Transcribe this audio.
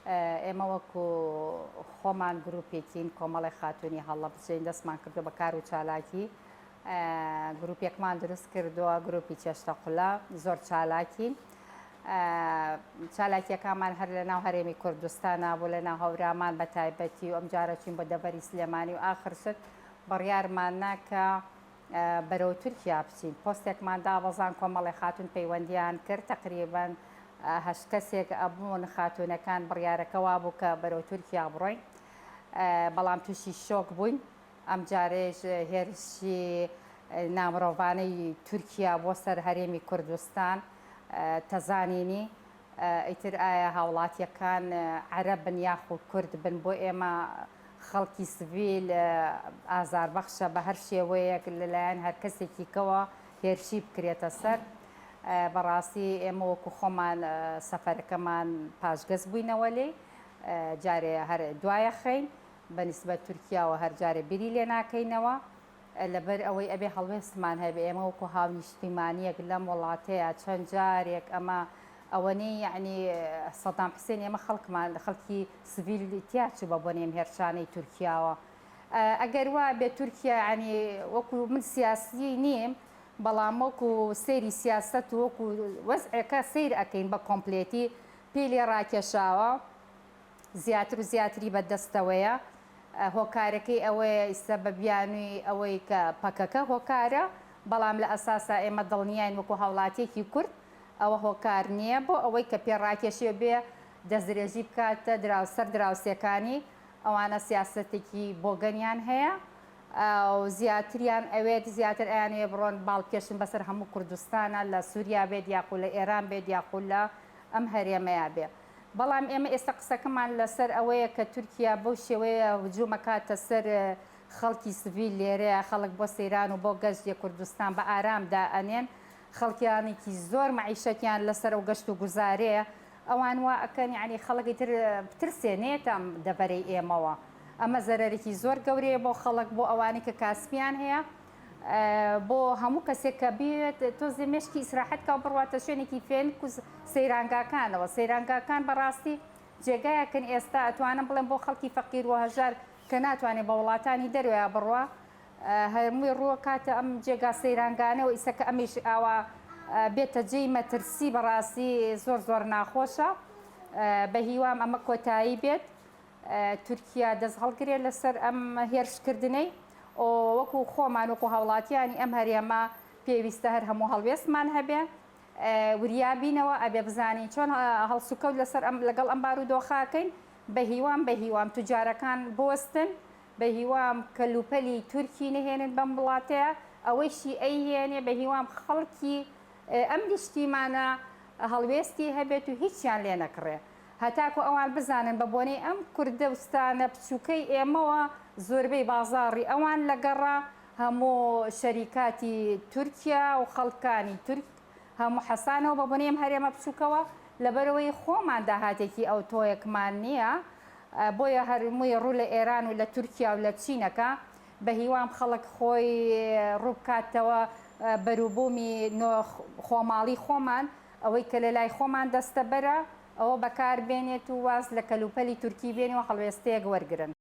ئێمە وەکو خۆمان گروپێکین کۆمەڵی خاتونی هەڵە بچین دەستمان کردو بە کار و چالاکی گروپێکمان دروست کردووە گروپی چێشتە قوڵە زۆر چالاکین چالاکیەکانمان هەر لە ناو هەرێمی کوردستانە بۆ لە ناو هەورامان بە تایبەتی و ئەم جارەچین بۆ دەبەری سلێمانی و ئاخرشت بڕیارمان ناکە بەرەو تورکیا بچین پۆستێکمان دابەزان کۆمەڵی خاتون پەیوەندیان کرد تقریباً 8 کەسێک ئەبوون خاتونەکان بڕیارەکەوا بوو کە بەرەو تورکیا بڕۆین بەڵام تووشی شۆک بووین ئەم جارێژ هێرشی نامرۆڤانەی تورکیا بۆ سەر هەرێمی کوردستان تەزانینی ئیتر ئایا هاوڵاتیەکان عەرەب بن یاخود کورد بن بۆ ئێمە خەڵکی سڤیل ئازاربەخشە بە هەر شێوەیەک لەلایەن هەر کەسێکی کەوە هێرشی بکرێتە سەر بەڕاستی ئێمە وەکو خۆمان سەفەرەکەمان پاشگەز بووینەوە لێ جارێ هەر دوایە خەین بەنسبەت تورکیاوە هەر جارێ بیری لێ ناکەینەوە لەبەر ئەوەی ئەبێ هەڵوێستمان هەبێ ئێمە وەکو هاونیشتیمانیەک لەم وڵاتەیە چەند جارێک ئەمە ئەوەنەی یعنی سەدام حوسێن ئێمە خەڵکمان خەڵکی سڤیل تیاچوو بە بۆ نێمهێرشانەی تورکیاوە ئەگەر وا بێ تورکیا ینی وەکو من سیاسی نیم بەڵام وەکو سەیری سیاست و وەکو وەزعەکە سیر ئەەکەین بە کۆمپلێتی پێی لێ ڕاکێشاوە زیاتر و زیاتری بەدەستەوەیە هۆکارەکەی ئەوەیە ئیستا بە بیانووی ئەوەی کە پەکەکە هۆکارە بەڵام لە ئەساسا ئێمە دڵنیاین وەکو هاوڵاتیەکی کورد ئەوە هۆکار نییە بۆ ئەوەی کە پێڕاکێشێ بێ دەستدرێژی بکاتە سەر دراوسەکانی ئەوانە سیاستێکی بۆگەنیان هەیە و زیاتریان ئەوێت زیاتر ئەیانەیە بڕۆن باڵکێشن بەسەر هەموو کوردستانە لە سووریا بێت یاخود لە ئێران بێت یاخود لە ئەم هەرێمەیە بێ بەڵام ئێمە ئێستا قسەکەمان لەسەر ئەوەیە کە تورکیا بەو شێوەیە هجوومەکاتە سەر خەڵکی سڤیل لێرەیە خەڵک بۆ سەیران و بۆ گەشتی کوردستان بە ئارامدا ئەنێن خەڵکیانێکی زۆر مەعیشەتیان لەسەر و گەشت و گوزارەیە ئەوان وا ئەکەن یعنی خەڵکی تر بترسێنێتە دەبەرەی ئێمەوە ئەمە زەرەرێکی زۆر گەورەیە بۆ خەڵک بۆ ئەوانی کە کاسپیان هەیە بۆ هەموو کەسێک کە بێت تۆزێ مێشکی ئیسراحەتکە و بڕواتە شوێنێکی فێن و سەیرانگاکانەوە سەیرانگاکان بەڕاستی جێگایەکن ئێستا ئەتوانم بڵێن بۆ خەڵکی فەقیر و هەژار کە ناتوانێت بە وڵاتانی دەروێ بڕوە هەمووی ڕووە کاتە ئەم جێگا سەیرانگانەوە ئیسەکە ئەمیش ئاوا بێتە جێی مەترسی بەڕاستی زۆر زۆر ناخۆشە بە هیوام ئەمە کۆتایی بێت تورکیا دەست هەڵگرێت لەسەر ئەم هێرشکردنەی وەکو خۆمان وەکو هاوڵاتیانی ئەم هەرێمە پێویستە هەر هەموو هەڵوێستمان هەبێ وریابینەوە ئەبێ بزانین چۆن هەڵسوکەوت لەسەر لەگەڵ ئەم بارودۆخاکەین بە هیوام توجارەکان بۆستن بە هیوام کەلوپەلی تورکی نهێنن بەم وڵاتەیە ئەوەیشی ئەیهێنێ بە هیوام خەڵکی ئەم نیشتیمانە هەڵوێستی هەبێت و هیچیان لێ نەکڕێ هەتاکو ئەوان بزانن بە بۆنەی ئەم کوردستانە بچووکەی ئێمەوە زۆربەی بازاڕی ئەوان لەگەڕا هەموو شەریکاتی تورکیا و خەڵکانی تورک هەموو حەسانەوە بە بۆنەی ئەم هەرێمە بچووکەوە لەبەرەوەی خۆمان داهاتێکی ئەو تۆیەکمان نییە بۆیە هەرمووی ڕوو لە ئێران و لە تورکیا و لە چینەکە بە هیوام خەڵک خۆی ڕووبکاتەوە بەروبوومی خۆماڵی خۆمان ئەوەی کە لە لای خۆمان دەستە بەرە ئەوە بەکار بێنێت و واز لە کەلوپەلی تورکی بێنەوە هەڵوێستەیەک وەرگرن